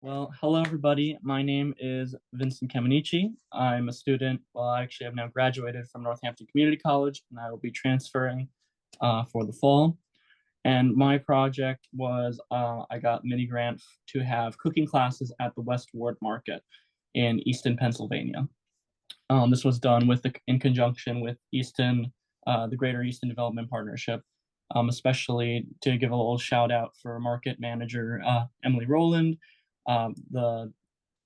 Well, hello everybody. My name is Vincent Caminneci. I'm a student. Well, actually, I've now graduated from Northampton Community College, and I will be transferring for the fall. And my project was I got mini grant to have cooking classes at the West Ward Market in Easton, Pennsylvania. This was done in conjunction with the Greater Easton Development Partnership, especially to give a little shout out for market manager Emily Rowland, the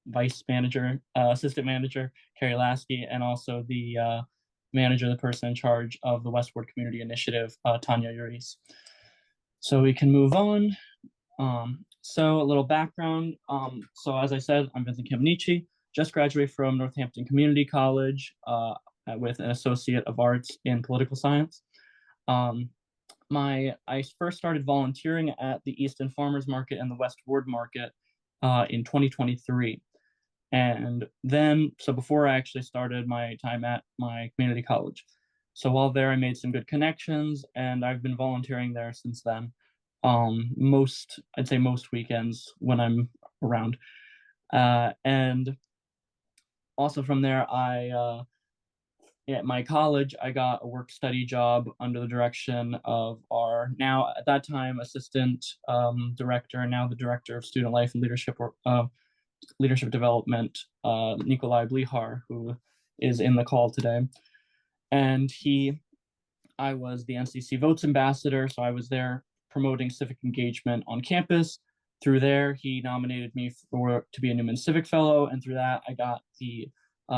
vice manager, assistant manager Carrie Lasky, and also the manager, the person in charge of the Westward Community Initiative, Tanya Uris. So we can move on. So a little background. So as I said, I'm Vincent Caminneci, just graduated from Northampton Community College with an Associate of Arts in Political Science. I first started volunteering at the Easton Farmers Market and the West Ward Market in 2023. And then, so before I actually started my time at my community college. So while there, I made some good connections, and I've been volunteering there since then. I'd say most weekends when I'm around. And also from there, at my college, I got a work study job under the direction of our now at that time assistant director, and now the director of student life and leadership development, Nikolai Blihar, who is in the call today. And I was the NCC Votes Ambassador, so I was there promoting civic engagement on campus. Through there, he nominated me to be a Newman Civic Fellow, and through that, I got the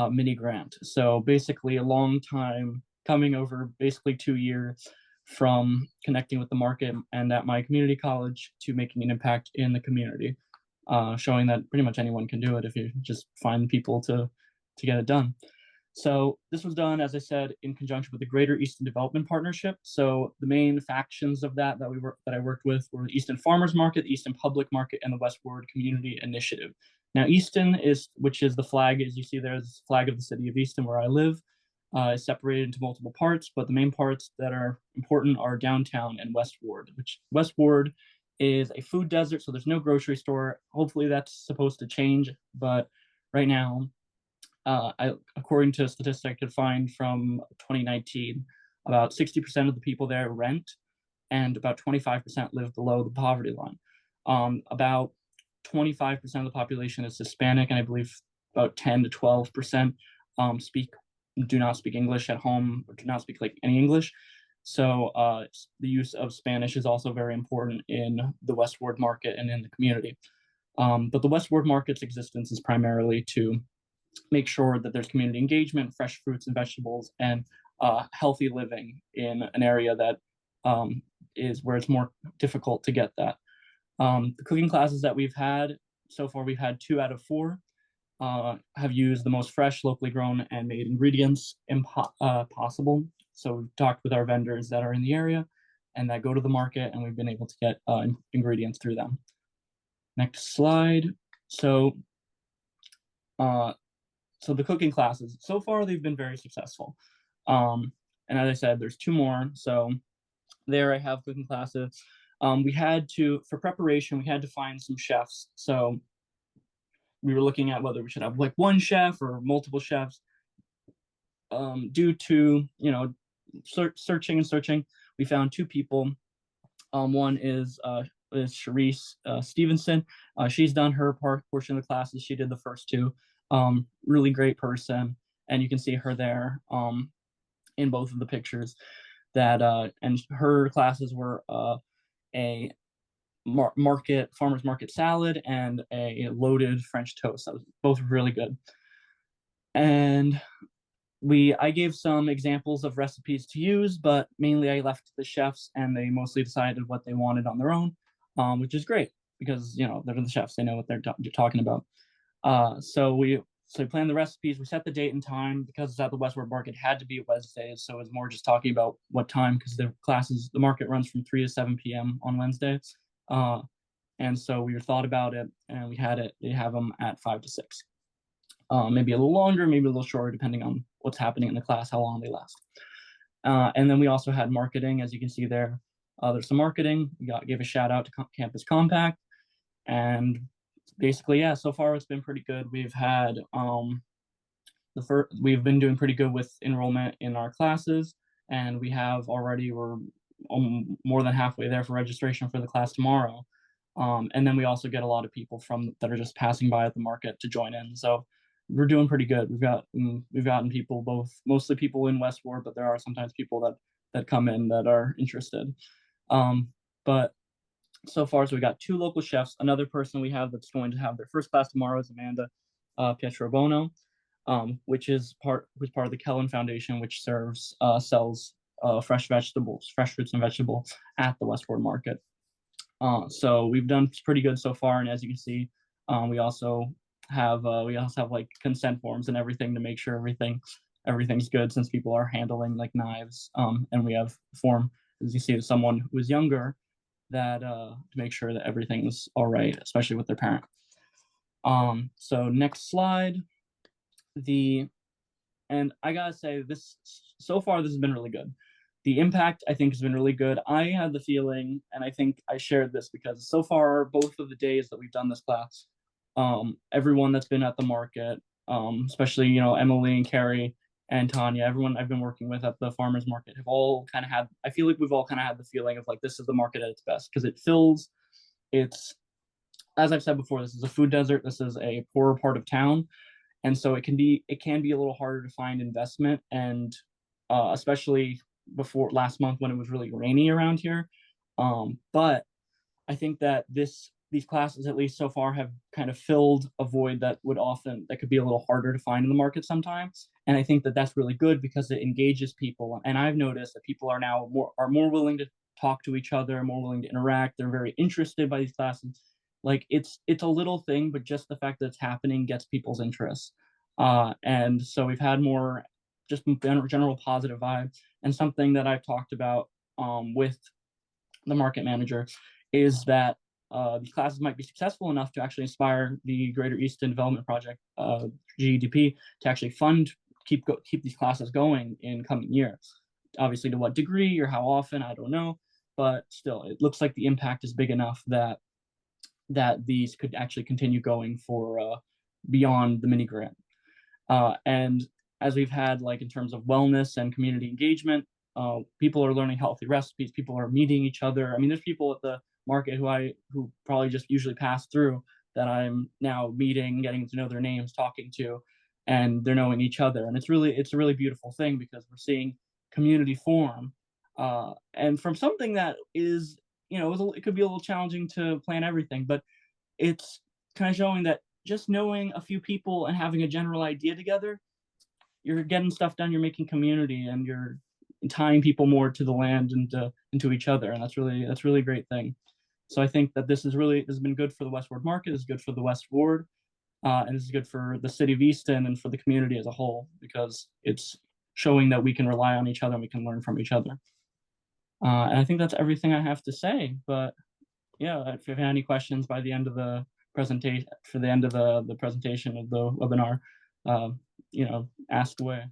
mini grant. So basically a long time coming over, basically 2 years from connecting with the market and at my community college to making an impact in the community, showing that pretty much anyone can do it if you just find people to get it done. So this was done, as I said, in conjunction with the Greater Easton Development Partnership. So the main factions of that I worked with were the Easton Farmers Market, the Easton Public Market, and the Westward Community Initiative. Now, Easton which is the flag, as you see there, is the flag of the city of Easton, where I live, is separated into multiple parts, but the main parts that are important are downtown and West Ward, which West Ward is a food desert, so there's no grocery store. Hopefully that's supposed to change, but right now, according to a statistic I could find from 2019, about 60% of the people there rent, and about 25% live below the poverty line. About 25% of the population is Hispanic, and I believe about 10 to 12% do not speak English at home, or do not speak like any English. So the use of Spanish is also very important in the West Ward Market and in the community. But the West Ward Market's existence is primarily to make sure that there's community engagement, fresh fruits and vegetables, and healthy living in an area that is where it's more difficult to get that. The cooking classes that we've had so far, we've had 2 out of 4 have used the most fresh, locally grown and made ingredients possible. So we've talked with our vendors that are in the area and that go to the market, and we've been able to get ingredients through them. Next slide. So the cooking classes, so far they've been very successful. And as I said, there's 2 more. So there I have cooking classes. For preparation, we had to find some chefs. So we were looking at whether we should have like 1 chef or multiple chefs. Due to, searching, we found 2 people. One is Charisse Stevenson. She's done her portion of the classes. She did the first 2. Really great person, and you can see her there in both of the pictures. And her classes were a farmer's market salad and a loaded French toast. That was both really good. And I gave some examples of recipes to use, but mainly I left the chefs, and they mostly decided what they wanted on their own, which is great because they're the chefs, they know what they're talking about. So we planned the recipes. We set the date and time because it's at the Westward Market. It had to be Wednesdays, so it was more just talking about what time, because the market runs from 3 to 7 p.m. on Wednesdays. And so we thought about it, and they have them at 5 to 6. Maybe a little longer, maybe a little shorter, depending on what's happening in the class, how long they last. And then we also had marketing, as you can see there. There's some marketing. We gave a shout out to Campus Compact, and basically, yeah, so far it's been pretty good. We've had we've been doing pretty good with enrollment in our classes, and we're more than halfway there for registration for the class tomorrow. And then we also get a lot of people from that are just passing by at the market to join in. So we're doing pretty good. We've gotten people, mostly people in West Ward, but there are sometimes people that come in that are interested. But so far, so we got two local chefs. Another person we have that's going to have their first class tomorrow is Amanda Pietrobono, who's part of the Kellen Foundation, which sells fresh fruits and vegetables at the Westport Market. So we've done pretty good so far, and as you can see, we also have like consent forms and everything to make sure everything's good, since people are handling like knives. And we have a form, as you see, of someone who is younger, that to make sure that everything's all right, especially with their parent. So next slide. And I gotta say, so far this has been really good. The impact, I think, has been really good. I had the feeling, and I think I shared this, because so far both of the days that we've done this class, everyone that's been at the market, especially Emily and Carrie and Tanya, everyone I've been working with at the farmers market, have all kind of had. I feel like we've all kind of had the feeling of like, this is the market at its best, because it's, as I've said before, this is a food desert. This is a poorer part of town, and so it can be a little harder to find investment, and especially before last month when it was really rainy around here. But I think that these classes, at least so far, have kind of filled a void that could be a little harder to find in the market sometimes. And I think that that's really good, because it engages people. And I've noticed that people are now more willing to talk to each other, more willing to interact. They're very interested by these classes. Like, it's a little thing, but just the fact that it's happening gets people's interest. And so we've had more just general positive vibe. And something that I've talked about with the market manager is that these classes might be successful enough to actually inspire the Greater Easton Development Project, GEDP, to actually keep these classes going in coming years. Obviously, to what degree or how often, I don't know, but still, it looks like the impact is big enough that these could actually continue going for beyond the mini grant. And as we've had, like, in terms of wellness and community engagement, people are learning healthy recipes. People are meeting each other. I mean, there's people at the market who probably just usually pass through, that I'm now meeting, getting to know their names, talking to, and they're knowing each other. And it's a really beautiful thing, because we're seeing community form, and from something that is, it could be a little challenging to plan everything, but it's kind of showing that just knowing a few people and having a general idea together, you're getting stuff done. You're making community, and you're tying people more to the land and into each other, and that's really a great thing. So I think that this has been good for the West Ward Market. It's good for the West Ward, and this is good for the city of Easton and for the community as a whole, because it's showing that we can rely on each other and we can learn from each other. And I think that's everything I have to say. But yeah, if you have any questions by the end of the presentation, the presentation of the webinar, ask away.